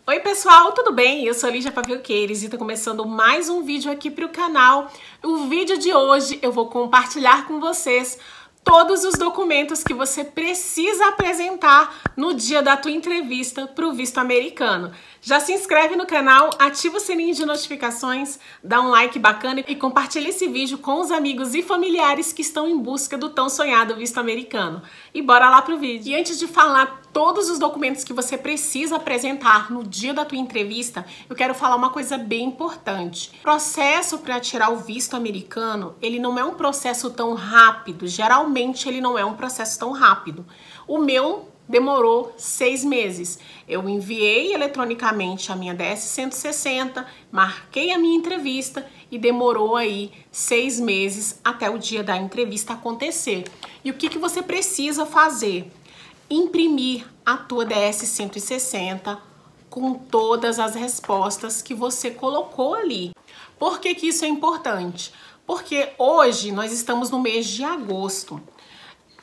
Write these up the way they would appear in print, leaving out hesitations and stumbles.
Oi pessoal, tudo bem? Eu sou a Lígia Pavelqueiros e tô começando mais um vídeo aqui pro canal. O vídeo de hoje eu vou compartilhar com vocês todos os documentos que você precisa apresentar no dia da tua entrevista pro visto americano. Já se inscreve no canal, ativa o sininho de notificações, dá um like bacana e compartilha esse vídeo com os amigos e familiares que estão em busca do tão sonhado visto americano. E bora lá pro vídeo. E antes de falar todos os documentos que você precisa apresentar no dia da tua entrevista, eu quero falar uma coisa bem importante. O processo para tirar o visto americano, ele não é um processo tão rápido. Geralmente ele não é um processo tão rápido. O meu demorou 6 meses. Eu enviei eletronicamente a minha DS-160, marquei a minha entrevista e demorou aí 6 meses até o dia da entrevista acontecer. E o que você precisa fazer? Imprimir a tua DS-160 com todas as respostas que você colocou ali. Por que isso é importante? Porque hoje nós estamos no mês de agosto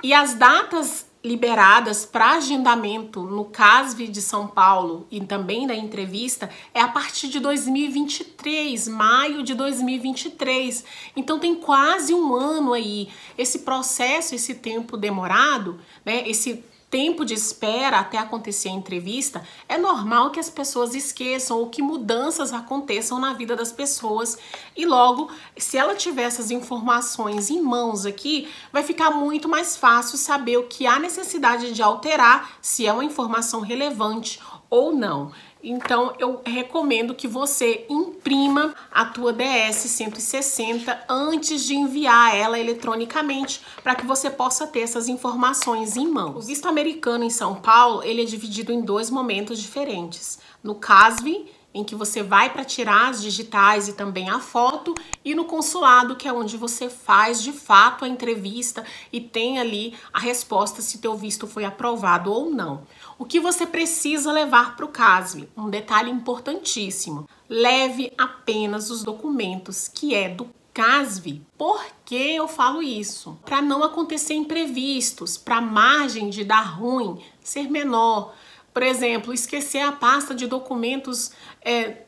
e as datas liberadas para agendamento no CASV de São Paulo e também da entrevista é a partir de 2023, maio de 2023. Então tem quase um ano aí. Esse processo, esse tempo demorado, né, esse tempo de espera até acontecer a entrevista, é normal que as pessoas esqueçam ou que mudanças aconteçam na vida das pessoas e logo, se ela tiver essas informações em mãos aqui, vai ficar muito mais fácil saber o que há necessidade de alterar, se é uma informação relevante ou não. Então, eu recomendo que você imprima a tua DS-160 antes de enviar ela eletronicamente, para que você possa ter essas informações em mãos. O visto americano em São Paulo, ele é dividido em 2 momentos diferentes. No CASV, em que você vai para tirar as digitais e também a foto, e no consulado, que é onde você faz de fato a entrevista e tem ali a resposta se teu visto foi aprovado ou não. O que você precisa levar para o CASV? Um detalhe importantíssimo: leve apenas os documentos que é do CASV. Por que eu falo isso? Para não acontecer imprevistos, para a margem de dar ruim ser menor. Por exemplo, esquecer a pasta de documentos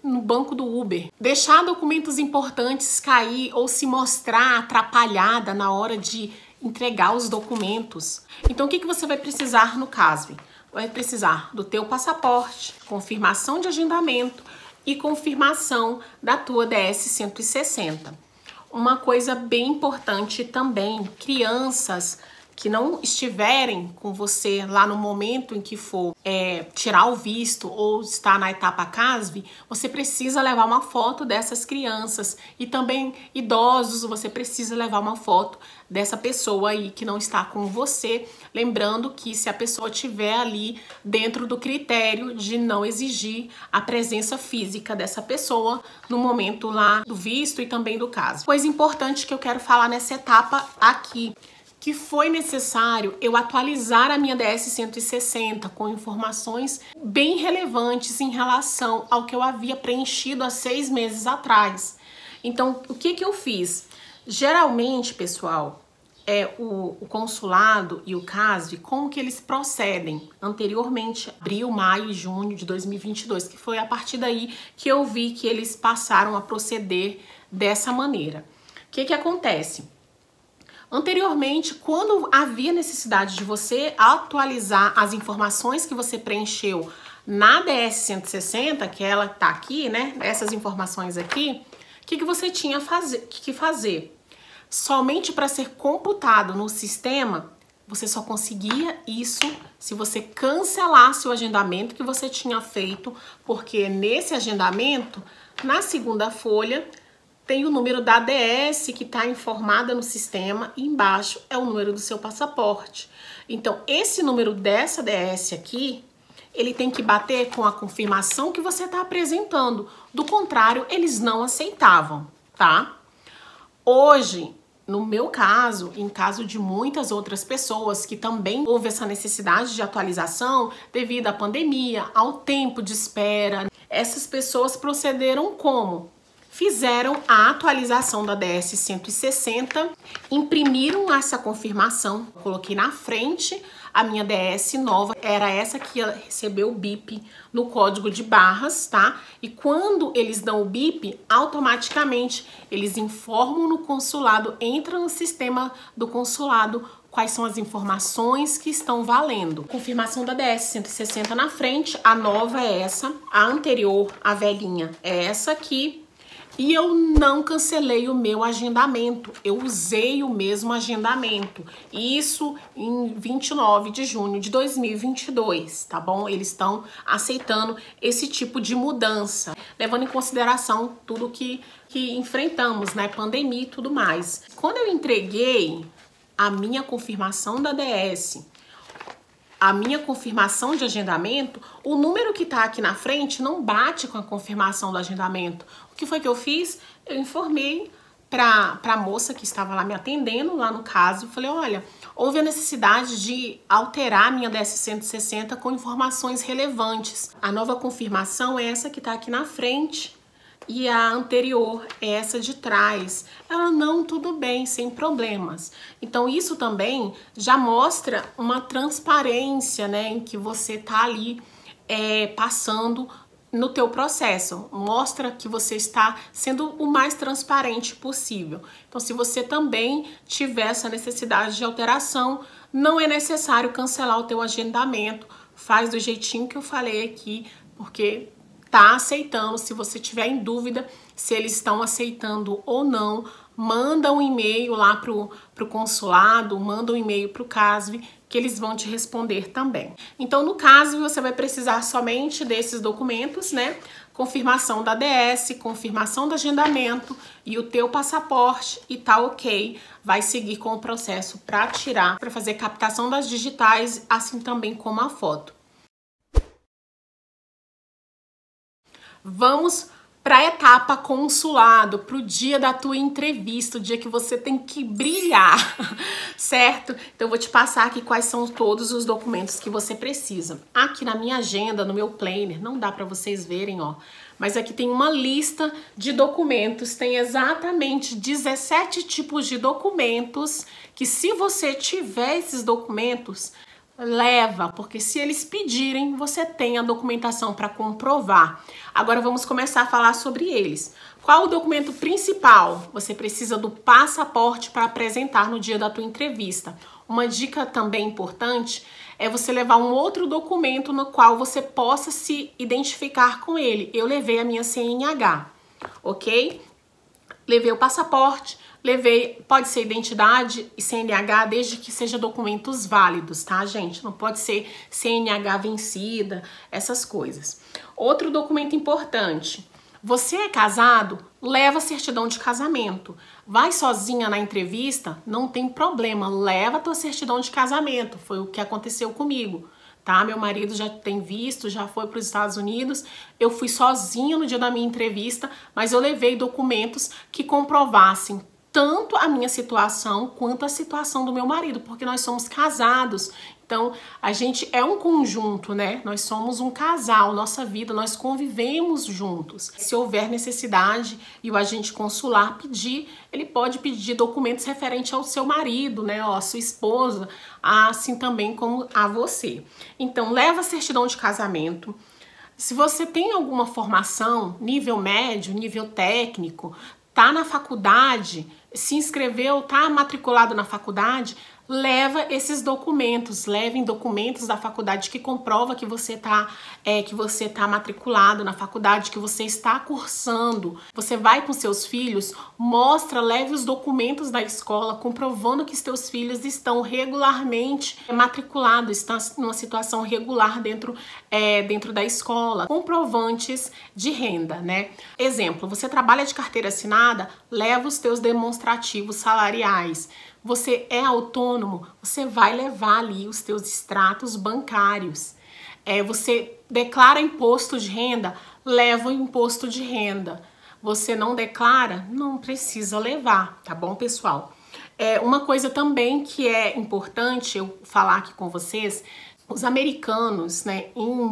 no banco do Uber. Deixar documentos importantes cair ou se mostrar atrapalhada na hora de entregar os documentos. Então, o que você vai precisar no CASV? Vai precisar do teu passaporte, confirmação de agendamento e confirmação da tua DS-160. Uma coisa bem importante também, crianças que não estiverem com você lá no momento em que for tirar o visto ou estar na etapa CASV, você precisa levar uma foto dessas crianças. E também idosos, você precisa levar uma foto dessa pessoa aí que não está com você. Lembrando que se a pessoa estiver ali dentro do critério de não exigir a presença física dessa pessoa no momento lá do visto e também do CASV. Coisa importante que eu quero falar nessa etapa aqui, que foi necessário eu atualizar a minha DS-160 com informações bem relevantes em relação ao que eu havia preenchido há 6 meses atrás. Então, o que eu fiz? Geralmente, pessoal, o consulado e o CASV, como que eles procedem? Anteriormente, abril, maio e junho de 2022, que foi a partir daí que eu vi que eles passaram a proceder dessa maneira. O que acontece? Anteriormente, quando havia necessidade de você atualizar as informações que você preencheu na DS-160, que ela tá aqui, né? Essas informações aqui, o que você tinha que fazer? Somente para ser computado no sistema, você só conseguia isso se você cancelasse o agendamento que você tinha feito, porque nesse agendamento, na segunda folha, tem o número da DS que está informada no sistema e embaixo é o número do seu passaporte. Então, esse número dessa DS aqui, ele tem que bater com a confirmação que você está apresentando. Do contrário, eles não aceitavam, tá? Hoje, no meu caso, em caso de muitas outras pessoas que também houve essa necessidade de atualização devido à pandemia, ao tempo de espera, essas pessoas procederam como? Fizeram a atualização da DS-160, imprimiram essa confirmação, coloquei na frente a minha DS nova era essa que recebeu o bip no código de barras, tá? E quando eles dão o bip, automaticamente eles informam no consulado, entra no sistema do consulado quais são as informações que estão valendo. Confirmação da DS 160 na frente, a nova é essa, a anterior, a velhinha, é essa aqui. E eu não cancelei o meu agendamento, eu usei o mesmo agendamento. Isso em 29 de junho de 2022, tá bom? Eles estão aceitando esse tipo de mudança, levando em consideração tudo que enfrentamos, né? Pandemia e tudo mais. Quando eu entreguei a minha confirmação da DS, a minha confirmação de agendamento, o número que tá aqui na frente não bate com a confirmação do agendamento. O que foi que eu fiz? Eu informei pra moça que estava lá me atendendo, lá no caso, falei, olha, houve a necessidade de alterar a minha DS 160 com informações relevantes. A nova confirmação é essa que tá aqui na frente. E a anterior é essa de trás. Ela não, tudo bem, sem problemas. Então isso também já mostra uma transparência, né, em que você tá ali passando no teu processo. Mostra que você está sendo o mais transparente possível. Então se você também tiver essa necessidade de alteração, não é necessário cancelar o teu agendamento. Faz do jeitinho que eu falei aqui, porque tá aceitando. Se você tiver em dúvida se eles estão aceitando ou não, manda um e-mail lá pro consulado, manda um e-mail pro CASV, que eles vão te responder também. Então, no CASV, você vai precisar somente desses documentos, né? Confirmação da DS, confirmação do agendamento e o teu passaporte, e tá ok. Vai seguir com o processo para tirar, para fazer captação das digitais, assim também como a foto. Vamos para a etapa consulado, para o dia da tua entrevista, o dia que você tem que brilhar, certo? Então eu vou te passar aqui quais são todos os documentos que você precisa. Aqui na minha agenda, no meu planner, não dá para vocês verem, ó, mas aqui tem uma lista de documentos, tem exatamente 17 tipos de documentos que, se você tiver esses documentos, leva, porque se eles pedirem, você tem a documentação para comprovar. Agora vamos começar a falar sobre eles. Qual o documento principal? Você precisa do passaporte para apresentar no dia da tua entrevista. Uma dica também importante é você levar um outro documento no qual você possa se identificar com ele. Eu levei a minha CNH, ok? Levei o passaporte, levei, pode ser identidade e CNH, desde que seja documentos válidos, tá, gente? Não pode ser CNH vencida, essas coisas. Outro documento importante, você é casado? Leva a certidão de casamento. Vai sozinha na entrevista? Não tem problema, leva a tua certidão de casamento. Foi o que aconteceu comigo, tá? Meu marido já tem visto, já foi para os Estados Unidos. Eu fui sozinha no dia da minha entrevista, mas eu levei documentos que comprovassem tanto a minha situação quanto a situação do meu marido, porque nós somos casados. Então, a gente é um conjunto, né? Nós somos um casal, nossa vida, nós convivemos juntos. Se houver necessidade e o agente consular pedir, ele pode pedir documentos referentes ao seu marido, né? Ó, a sua esposa, assim também como a você. Então, leva a certidão de casamento. Se você tem alguma formação, nível médio, nível técnico, tá na faculdade, se inscreveu, tá matriculado na faculdade, leva esses documentos, levem documentos da faculdade que comprova que você tá matriculado na faculdade, que você está cursando. Você vai com seus filhos, mostra, leve os documentos da escola comprovando que seus filhos estão regularmente matriculados, estão numa situação regular dentro da escola. Comprovantes de renda, né? Exemplo, você trabalha de carteira assinada, leva os teus demonstrativos salariais. Você é autônomo, você vai levar ali os teus extratos bancários. Você declara imposto de renda, leva o imposto de renda. Você não declara, não precisa levar, tá bom, pessoal? Uma coisa também que é importante eu falar aqui com vocês, os americanos, né,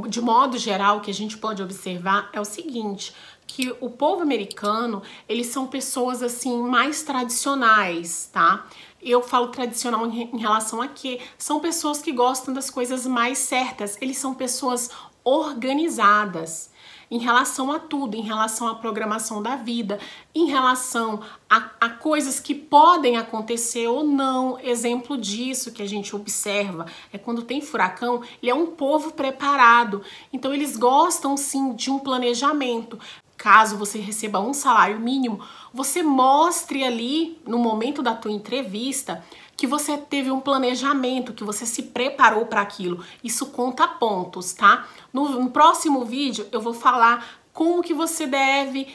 de modo geral, que a gente pode observar é o seguinte, que o povo americano, eles são pessoas assim mais tradicionais, tá? Eu falo tradicional em relação a que são pessoas que gostam das coisas mais certas. Eles são pessoas organizadas em relação a tudo, em relação à programação da vida, em relação a coisas que podem acontecer ou não. Exemplo disso que a gente observa é quando tem furacão, ele é um povo preparado. Então eles gostam sim de um planejamento. Caso você receba um salário mínimo, você mostre ali no momento da tua entrevista que você teve um planejamento, que você se preparou para aquilo. Isso conta pontos, tá? No próximo vídeo eu vou falar como que você deve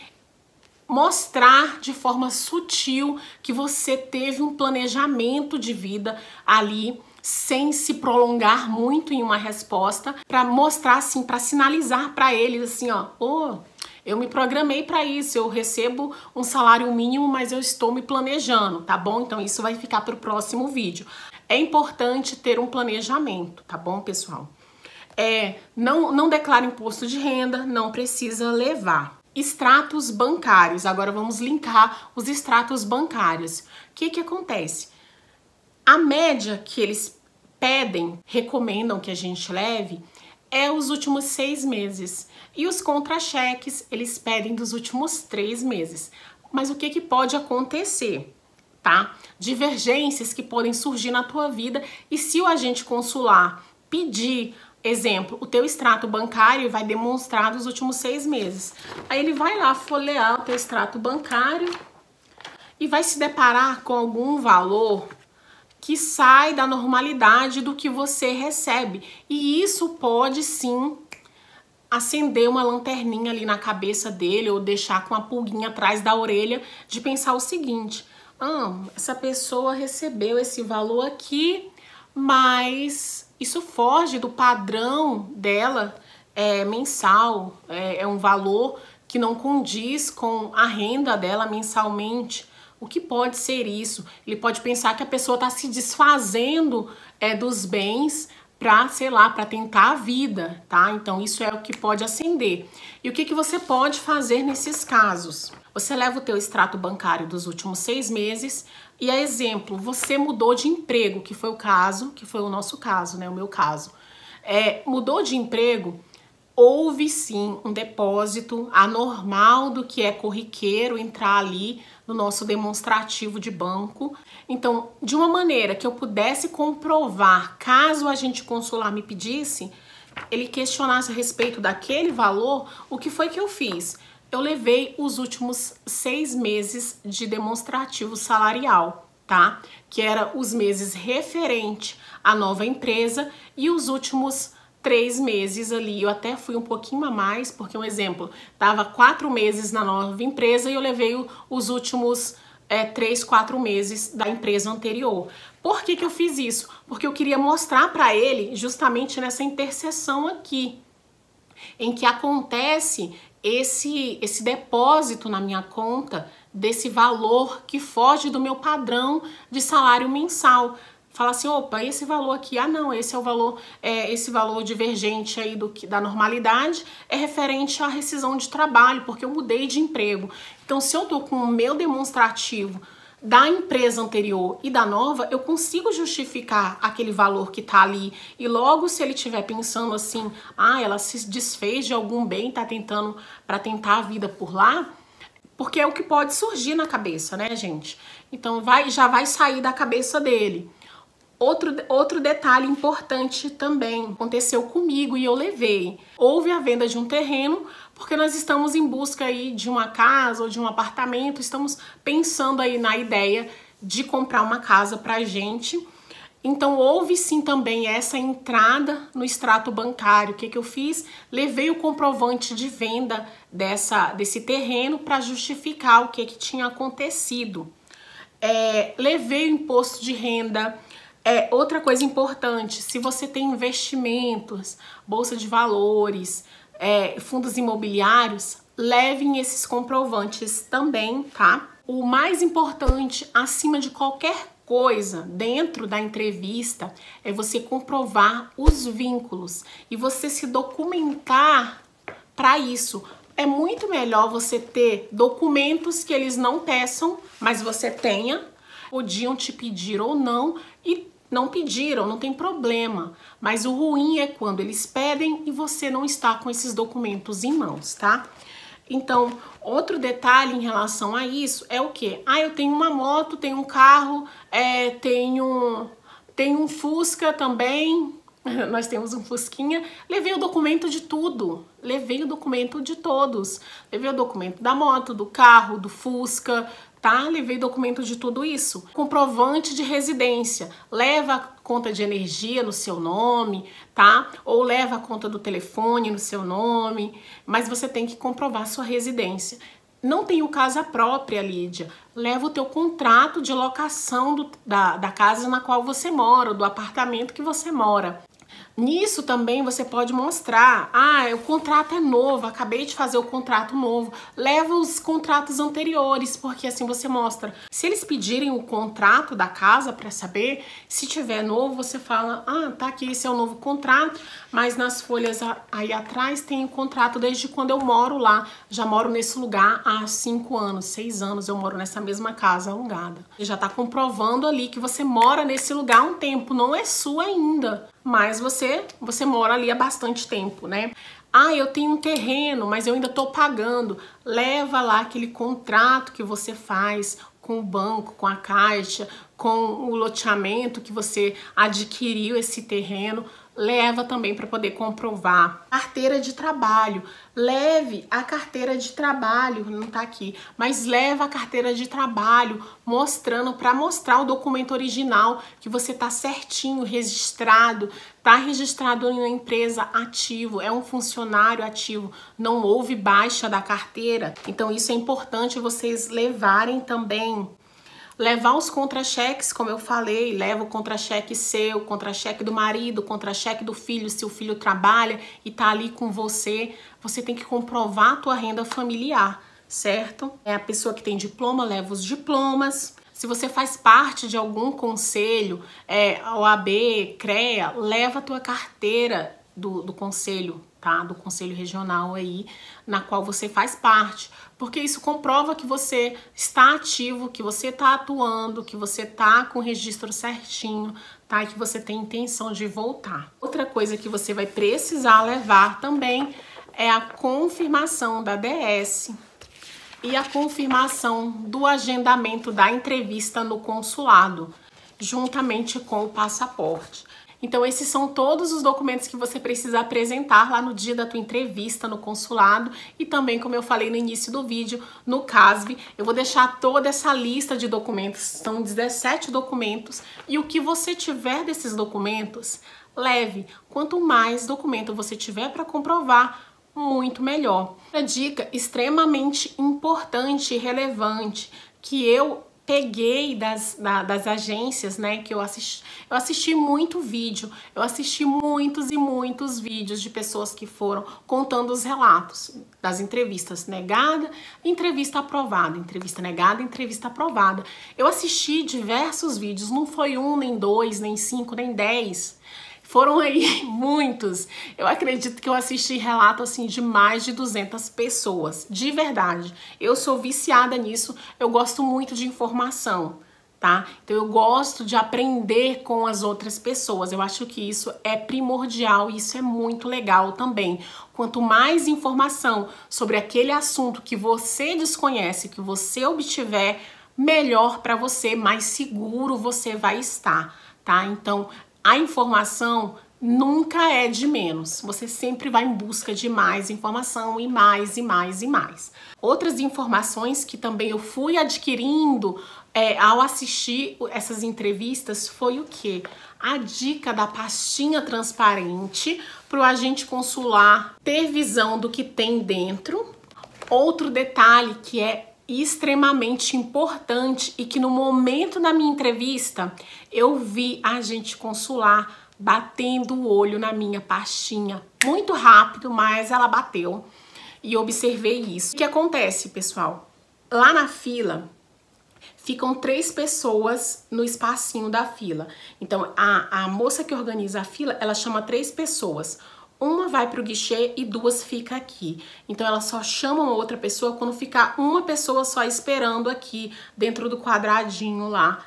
mostrar de forma sutil que você teve um planejamento de vida ali, sem se prolongar muito em uma resposta, para mostrar assim, para sinalizar para eles assim, ó, eu me programei para isso, eu recebo um salário mínimo, mas eu estou me planejando, tá bom? Então isso vai ficar para o próximo vídeo. É importante ter um planejamento, tá bom, pessoal? Não declara imposto de renda, não precisa levar. Extratos bancários, agora vamos linkar os extratos bancários. O que acontece? A média que eles pedem, recomendam que a gente leve, é os últimos 6 meses. E os contra-cheques, eles pedem dos últimos 3 meses. Mas o que pode acontecer, tá? Divergências que podem surgir na tua vida, e se o agente consular pedir, exemplo, o teu extrato bancário, vai demonstrar dos últimos 6 meses. Aí ele vai lá folhear o teu extrato bancário e vai se deparar com algum valor que sai da normalidade do que você recebe. E isso pode sim acender uma lanterninha ali na cabeça dele ou deixar com a pulguinha atrás da orelha de pensar o seguinte: essa pessoa recebeu esse valor aqui, mas isso foge do padrão dela mensal, é um valor que não condiz com a renda dela mensalmente. O que pode ser isso? Ele pode pensar que a pessoa está se desfazendo dos bens para, sei lá, para tentar a vida, tá? Então isso é o que pode acender. E o que você pode fazer nesses casos? Você leva o teu extrato bancário dos últimos 6 meses e, a exemplo, você mudou de emprego, que foi o caso, que foi o nosso caso, né? O meu caso. Mudou de emprego, houve sim um depósito anormal do que é corriqueiro entrar ali no nosso demonstrativo de banco. Então, de uma maneira que eu pudesse comprovar, caso a agente consular me pedisse, ele questionasse a respeito daquele valor, o que foi que eu fiz? Eu levei os últimos 6 meses de demonstrativo salarial, tá? Que era os meses referente à nova empresa e os últimos 3 meses ali. Eu até fui um pouquinho a mais, porque um exemplo, tava 4 meses na nova empresa e eu levei os últimos 3, 4 meses da empresa anterior. Por que eu fiz isso? Porque eu queria mostrar para ele justamente nessa interseção aqui, em que acontece esse depósito na minha conta desse valor que foge do meu padrão de salário mensal. Fala assim, opa, esse valor aqui, não, esse é o valor, esse valor divergente aí da normalidade é referente à rescisão de trabalho, porque eu mudei de emprego. Então, se eu tô com o meu demonstrativo da empresa anterior e da nova, eu consigo justificar aquele valor que tá ali. E logo, se ele estiver pensando assim, ela se desfez de algum bem, tá tentando para tentar a vida por lá, porque é o que pode surgir na cabeça, né, gente? Então, já vai sair da cabeça dele. Outro detalhe importante também aconteceu comigo e eu levei. Houve a venda de um terreno, porque nós estamos em busca aí de uma casa ou de um apartamento, estamos pensando aí na ideia de comprar uma casa pra gente. Então houve sim também essa entrada no extrato bancário. O que eu fiz? Levei o comprovante de venda desse terreno para justificar o que tinha acontecido. Levei o imposto de renda. Outra coisa importante, se você tem investimentos, bolsa de valores, fundos imobiliários, levem esses comprovantes também, tá? O mais importante, acima de qualquer coisa, dentro da entrevista, é você comprovar os vínculos e você se documentar para isso. É muito melhor você ter documentos que eles não peçam, mas você tenha. podiam te pedir ou não e não pediram, não tem problema. Mas o ruim é quando eles pedem e você não está com esses documentos em mãos, tá? Então, outro detalhe em relação a isso é o quê? Ah, eu tenho uma moto, tenho um carro, tenho um Fusca também. Nós temos um Fusquinha. Levei o documento de tudo. Levei o documento de todos. Levei o documento da moto, do carro, do Fusca, tá? Levei documento de tudo isso. Comprovante de residência. Leva a conta de energia no seu nome, tá? Ou leva a conta do telefone no seu nome. Mas você tem que comprovar sua residência. Não tenho casa própria, Lídia. Leva o teu contrato de locação da casa na qual você mora, do apartamento que você mora. Nisso também você pode mostrar, o contrato é novo, acabei de fazer o contrato novo. Leva os contratos anteriores, porque assim você mostra. Se eles pedirem o contrato da casa para saber, se tiver novo, você fala, tá aqui, esse é o novo contrato, mas nas folhas aí atrás tem o contrato desde quando eu moro lá. Já moro nesse lugar há 5 anos, 6 anos, eu moro nessa mesma casa alugada. E já tá comprovando ali que você mora nesse lugar há um tempo, não é sua ainda. Mas você mora ali há bastante tempo, né? Eu tenho um terreno, mas eu ainda tô pagando. Leva lá aquele contrato que você faz com o banco, com a Caixa, com o loteamento que você adquiriu esse terreno. Leva também para poder comprovar. Carteira de trabalho. Leve a carteira de trabalho, não tá aqui, mas leva a carteira de trabalho, para mostrar o documento original que você tá certinho, registrado, tá registrado em uma empresa ativo, é um funcionário ativo, não houve baixa da carteira. Então isso é importante vocês levarem também. Levar os contra-cheques, como eu falei, leva o contra-cheque seu, contra-cheque do marido, contra-cheque do filho, se o filho trabalha e tá ali com você, você tem que comprovar a tua renda familiar, certo? A pessoa que tem diploma, leva os diplomas. Se você faz parte de algum conselho, OAB, CREA, leva a tua carteira do conselho, tá? Do conselho regional aí, na qual você faz parte, porque isso comprova que você está ativo, que você está atuando, que você está com o registro certinho, tá? E que você tem intenção de voltar. Outra coisa que você vai precisar levar também é a confirmação da DS e a confirmação do agendamento da entrevista no consulado, juntamente com o passaporte. Então esses são todos os documentos que você precisa apresentar lá no dia da tua entrevista no consulado e também, como eu falei no início do vídeo, no CASV. Eu vou deixar toda essa lista de documentos, são 17 documentos, e o que você tiver desses documentos, leve. Quanto mais documento você tiver para comprovar, muito melhor. Uma dica extremamente importante e relevante que eu peguei das agências, né, que eu assisti muito vídeo, eu assisti muitos e muitos vídeos de pessoas que foram contando os relatos das entrevistas negada, entrevista aprovada, entrevista negada, entrevista aprovada. Eu assisti diversos vídeos, não foi 1, nem 2, nem 5, nem 10. Foram aí muitos. Eu acredito que eu assisti relato assim de mais de 200 pessoas, de verdade. Eu sou viciada nisso, eu gosto muito de informação, tá? Então eu gosto de aprender com as outras pessoas. Eu acho que isso é primordial e isso é muito legal também. Quanto mais informação sobre aquele assunto que você desconhece, que você obtiver, melhor para você, mais seguro você vai estar, tá? Então, a informação nunca é de menos. Você sempre vai em busca de mais informação e mais e mais e mais. Outras informações que também eu fui adquirindo ao assistir essas entrevistas foi o quê? A dica da pastinha transparente para o agente consular ter visão do que tem dentro. Outro detalhe que é extremamente importante e que no momento da minha entrevista eu vi a agente consular batendo o olho na minha pastinha, muito rápido, mas ela bateu e observei isso. O que acontece, pessoal? Lá na fila ficam 3 pessoas no espacinho da fila. Então a moça que organiza a fila, ela chama 3 pessoas. Uma vai pro guichê e 2 fica aqui. Então ela só chama uma outra pessoa quando ficar uma pessoa só esperando aqui dentro do quadradinho lá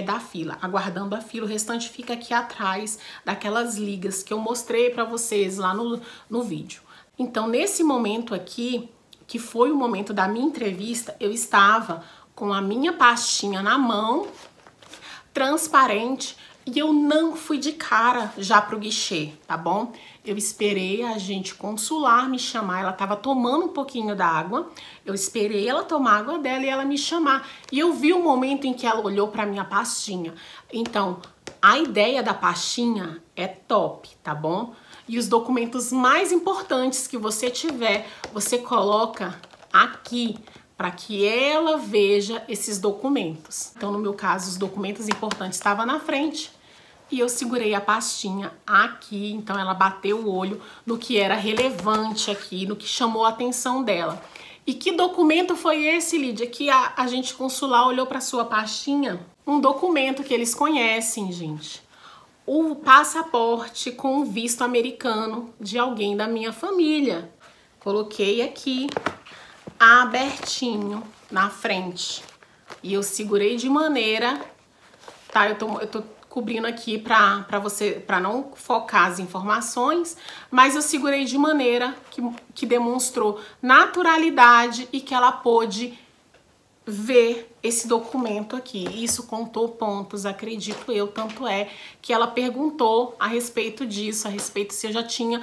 da fila, aguardando a fila. O restante fica aqui atrás daquelas ligas que eu mostrei pra vocês lá no vídeo. Então, nesse momento aqui, que foi o momento da minha entrevista, eu estava com a minha pastinha na mão, transparente, e eu não fui de cara já pro guichê, tá bom? Eu esperei a agente consular me chamar, ela tava tomando um pouquinho da água, eu esperei ela tomar a água dela e ela me chamar. E eu vi o momento em que ela olhou pra minha pastinha. Então, a ideia da pastinha é top, tá bom? E os documentos mais importantes que você tiver, você coloca aqui, para que ela veja esses documentos. Então, no meu caso, os documentos importantes estavam na frente e eu segurei a pastinha aqui, então ela bateu o olho no que era relevante aqui, no que chamou a atenção dela. E que documento foi esse, Lídia, que a agente consular olhou para sua pastinha? Um documento que eles conhecem, gente. O passaporte com visto americano de alguém da minha família. Coloquei aqui abertinho na frente e eu segurei de maneira, tá? Eu tô cobrindo aqui para não focar as informações, mas eu segurei de maneira que demonstrou naturalidade e que ela pôde ver esse documento aqui. Isso contou pontos, acredito eu, tanto é que ela perguntou a respeito disso, a respeito se eu já tinha,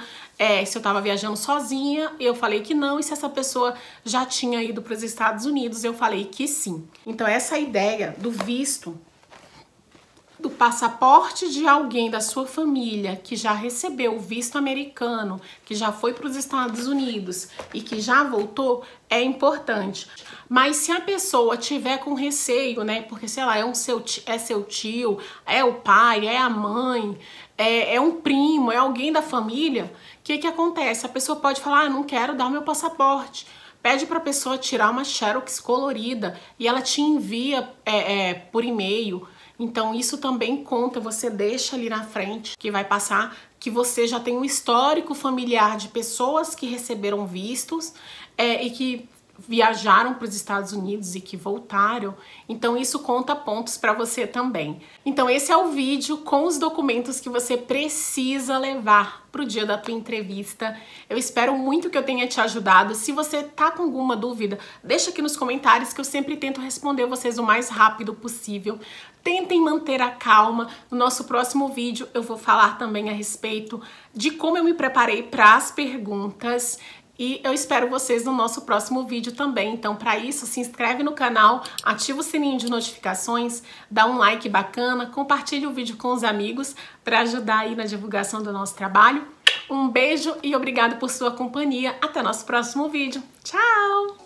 se eu tava viajando sozinha, eu falei que não, e se essa pessoa já tinha ido para os Estados Unidos, eu falei que sim. Então essa ideia do visto, do passaporte de alguém da sua família que já recebeu o visto americano, que já foi para os Estados Unidos e que já voltou, é importante. Mas se a pessoa tiver com receio, né, porque sei lá, é seu tio, é o pai, é a mãe, é um primo, é alguém da família, o que acontece? A pessoa pode falar, não quero dar o meu passaporte. Pede para a pessoa tirar uma xerox colorida e ela te envia por e-mail. Então isso também conta, você deixa ali na frente que vai passar que você já tem um histórico familiar de pessoas que receberam vistos e que viajaram para os Estados Unidos e que voltaram. Então isso conta pontos para você também. Então esse é o vídeo com os documentos que você precisa levar para o dia da tua entrevista. Eu espero muito que eu tenha te ajudado. Se você tá com alguma dúvida, deixa aqui nos comentários que eu sempre tento responder vocês o mais rápido possível. Tentem manter a calma. No nosso próximo vídeo eu vou falar também a respeito de como eu me preparei para as perguntas. E eu espero vocês no nosso próximo vídeo também. Então, para isso, se inscreve no canal, ativa o sininho de notificações, dá um like bacana, compartilha o vídeo com os amigos para ajudar aí na divulgação do nosso trabalho. Um beijo e obrigado por sua companhia. Até nosso próximo vídeo. Tchau!